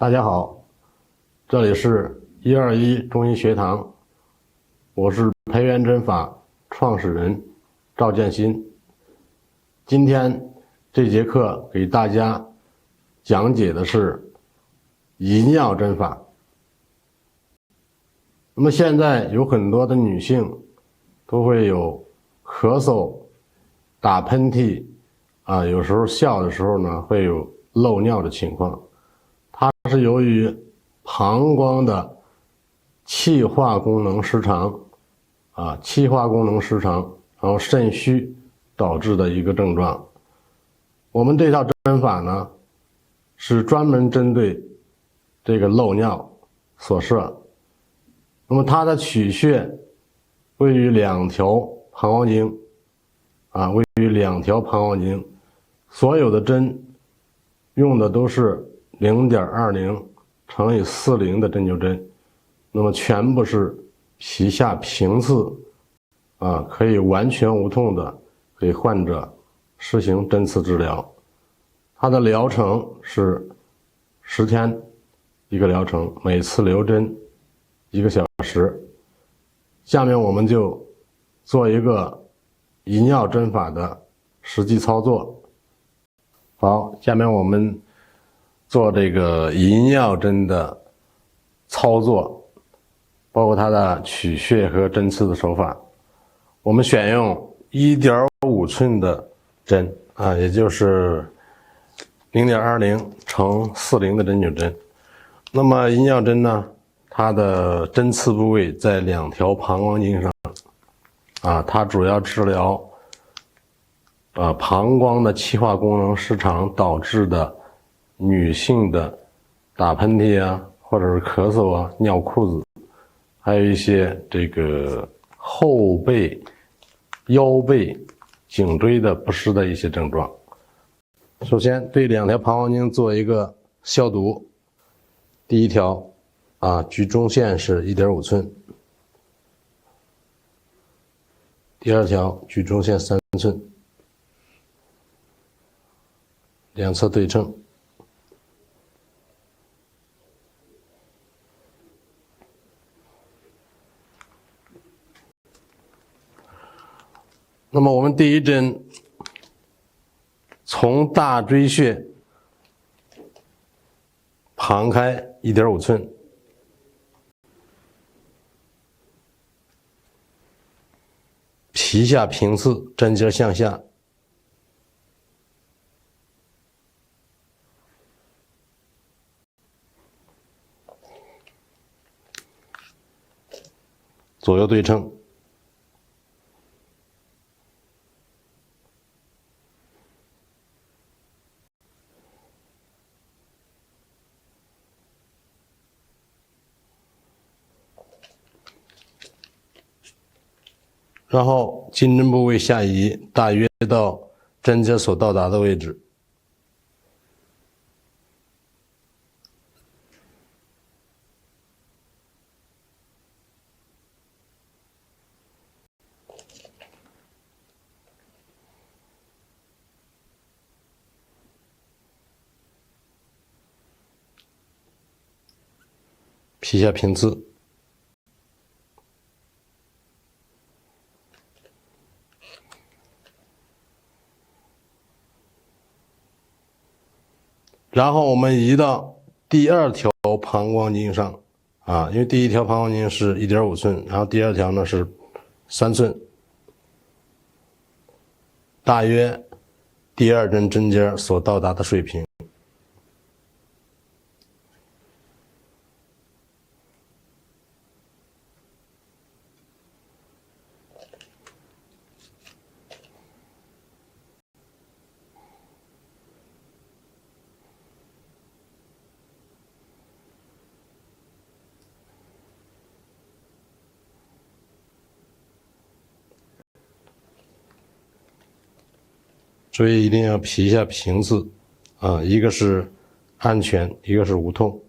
大家好，这里是121中医学堂，我是培元针法创始人赵建新。今天这节课给大家讲解的是遗尿针法。那么现在有很多的女性都会有咳嗽、打喷嚏有时候笑的时候呢会有漏尿的情况，它是由于膀胱的气化功能失常气化功能失常，然后肾虚导致的一个症状。我们这套针法呢是专门针对这个漏尿所设。那么它的取穴位于两条膀胱经位于两条膀胱经，所有的针用的都是 0.20 乘以40的针灸针，那么全部是皮下平刺可以完全无痛的给患者实行针刺治疗。它的疗程是10天一个疗程，每次留针1个小时。下面我们就做一个遗尿针法的实际操作。好，下面我们做这个遗尿针的操作，包括它的取穴和针刺的手法。我们选用 1.5 寸的针也就是 0.20 乘40的针灸针。那么遗尿针呢，它的针刺部位在两条膀胱经上它主要治疗膀胱的气化功能失常导致的女性的打喷嚏或者是咳嗽尿裤子，还有一些这个后背、腰背、颈椎的不适的一些症状。首先对两条膀胱经做一个消毒。第一条局中线是 1.5 寸，第二条局中线3寸，两侧对称。那么我们第一针从大椎穴旁开 1.5 寸，皮下平刺，针尖向下，左右对称。然后经针部位下移，大约到针尖所到达的位置。皮下平刺。然后我们移到第二条膀胱经上因为第一条膀胱经是 1.5 寸，然后第二条呢是3寸，大约第二针针尖所到达的水平。所以一定要皮下平刺一个是安全，一个是无痛。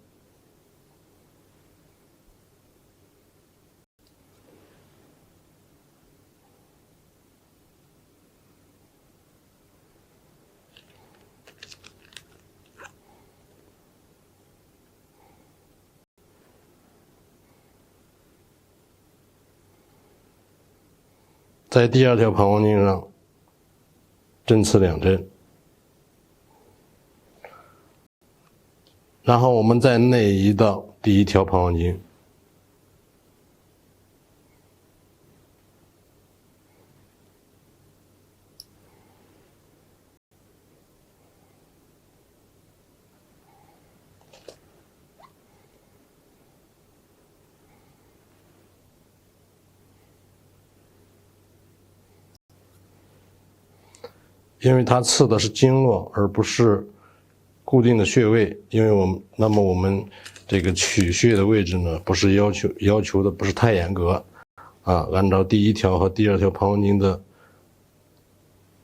在第2条膀胱经上针刺2针，然后我们再内移到第1条膀胱经。因为它刺的是经络，而不是固定的穴位。因为我们这个取穴的位置呢，不是要求的不是太严格啊，按照第1条和第2条膀胱经的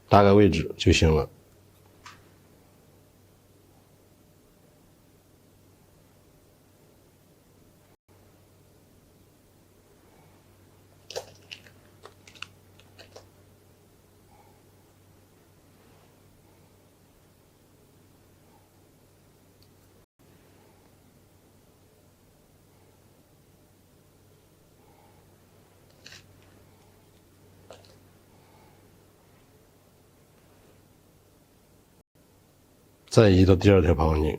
大概位置就行了。再移到第2条膀胱经。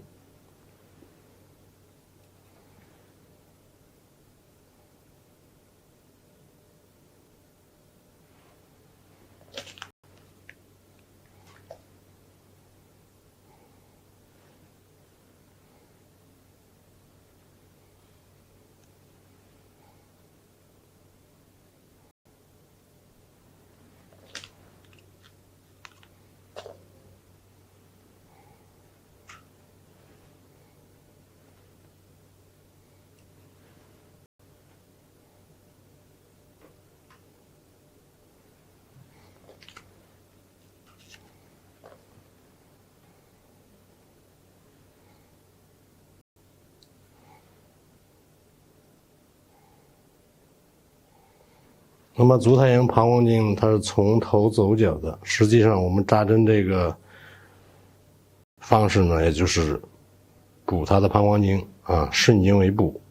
那么足太阳膀胱经它是从头走脚的，实际上我们扎针这个方式呢，也就是补它的膀胱经啊，顺经为补。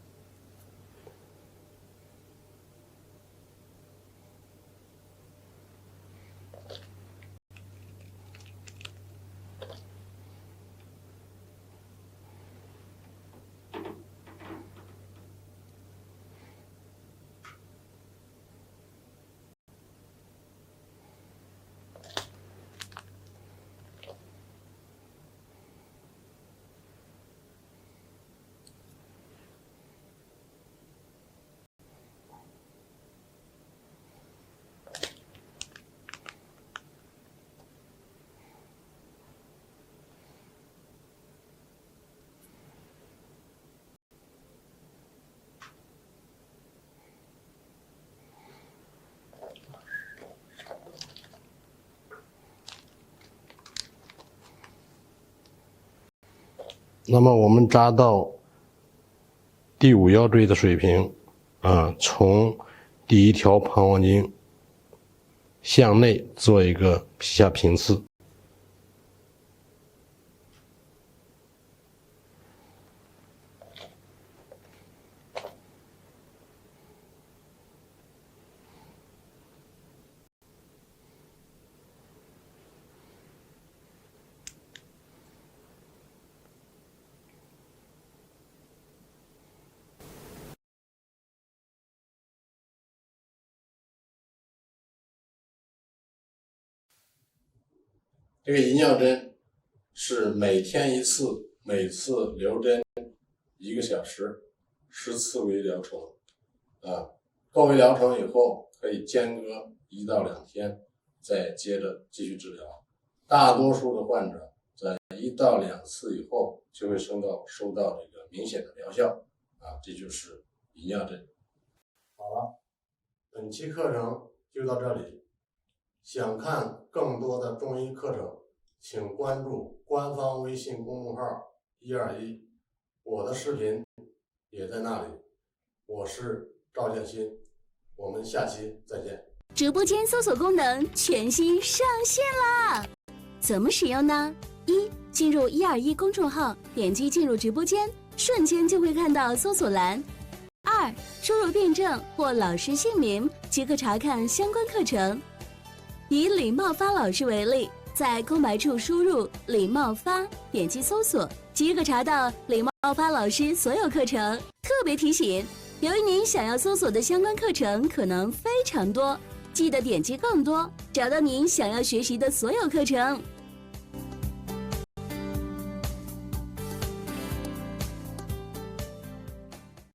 那么我们扎到第5腰椎的水平啊，从第1条膀胱经向内做一个皮下平刺。这个银尿针是每天1次，每次留针1个小时，10次为疗程。够为疗程以后，可以间隔1到2天，再接着继续治疗。大多数的患者在1到2次以后，就会收到这个明显的疗效啊，这就是银尿针。好了，本期课程就到这里。想看更多的中医课程，请关注官方微信公众号121，我的视频也在那里。我是赵建新，我们下期再见。直播间搜索功能全新上线啦！怎么使用呢？1. 进入121公众号，点击进入直播间，瞬间就会看到搜索栏。2. 输入辩证或老师姓名即可查看相关课程。以李茂发老师为例，在空白处输入李茂发，点击搜索，即可查到李茂发老师所有课程。特别提醒，由于您想要搜索的相关课程可能非常多，记得点击更多，找到您想要学习的所有课程。